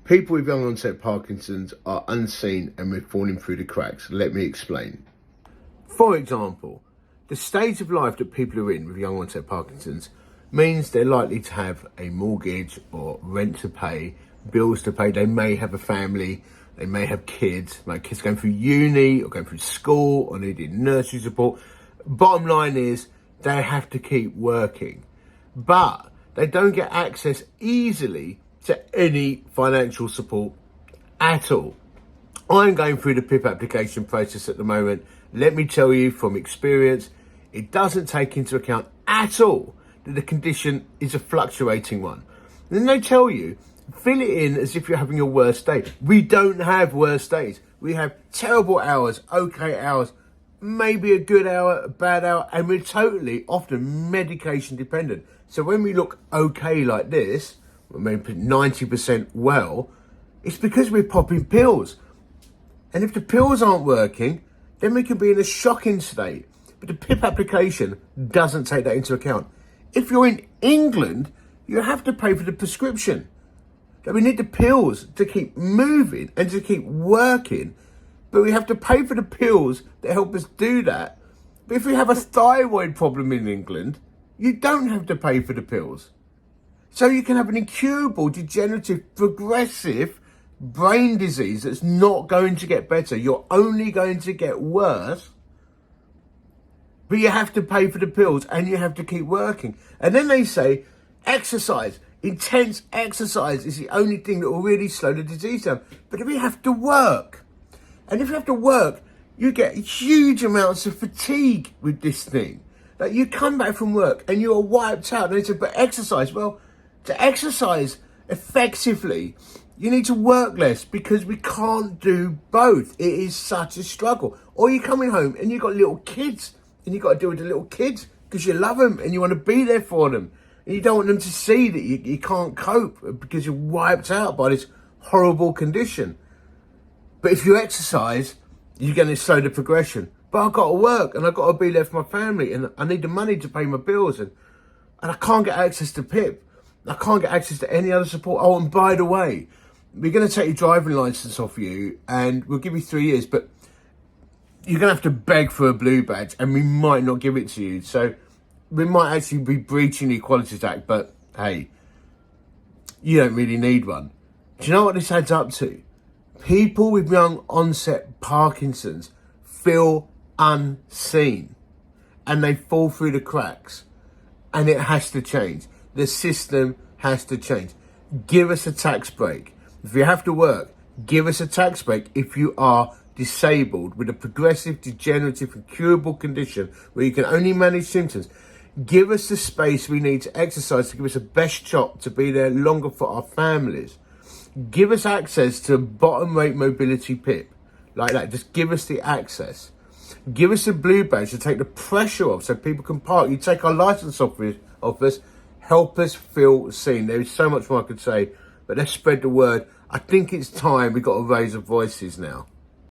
People with young onset Parkinson's are unseen and we're falling through the cracks. Let me explain. For example, the stage of life that people are in with young onset Parkinson's means they're likely to have a mortgage or rent to pay, bills to pay. They may have a family, they may have kids, like kids going through uni or going through school or needing nursery support. Bottom line is they have to keep working, but they don't get access easily to any financial support at all. I'm going through the PIP application process at the moment. Let me tell you from experience, it doesn't take into account at all that the condition is a fluctuating one. And then they tell you, fill it in as if you're having your worst day. We don't have worst days. We have terrible hours, okay hours, maybe a good hour, a bad hour, and we're totally often medication dependent. So when we look okay like this, maybe 90% well, it's because we're popping pills. And if the pills aren't working, then we can be in a shocking state. But the PIP application doesn't take that into account. If you're in England, you have to pay for the prescription. We need the pills to keep moving and to keep working, but we have to pay for the pills that help us do that. But if we have a thyroid problem in England, you don't have to pay for the pills. So you can have an incurable, degenerative, progressive brain disease that's not going to get better. You're only going to get worse, but you have to pay for the pills and you have to keep working. And then they say, exercise, intense exercise is the only thing that will really slow the disease down. But we have to work. And if you have to work, you get huge amounts of fatigue with this thing. Like you come back from work and you are wiped out. And they say, but exercise. Well, to exercise effectively, you need to work less because we can't do both. It is such a struggle. Or you're coming home and you've got little kids and you've got to deal with the little kids because you love them and you want to be there for them. And you don't want them to see that you can't cope because you're wiped out by this horrible condition. But if you exercise, you're going to slow the progression. But I've got to work and I've got to be there for my family and I need the money to pay my bills and I can't get access to PIP. I can't get access to any other support. Oh, and by the way, we're going to take your driving licence off you and we'll give you 3 years, but you're going to have to beg for a blue badge and we might not give it to you. So we might actually be breaching the Equalities Act, but hey, you don't really need one. Do you know what this adds up to? People with young onset Parkinson's feel unseen and they fall through the cracks, and it has to change. The system has to change. Give us a tax break. If you have to work, give us a tax break if you are disabled with a progressive, degenerative, incurable condition where you can only manage symptoms. Give us the space we need to exercise to give us a best shot to be there longer for our families. Give us access to bottom rate mobility PIP, like that. Just give us the access. Give us a blue badge to take the pressure off so people can park. You take our license off us, help us feel seen. There is so much more I could say, but let's spread the word. I think it's time we got to raise our voices now.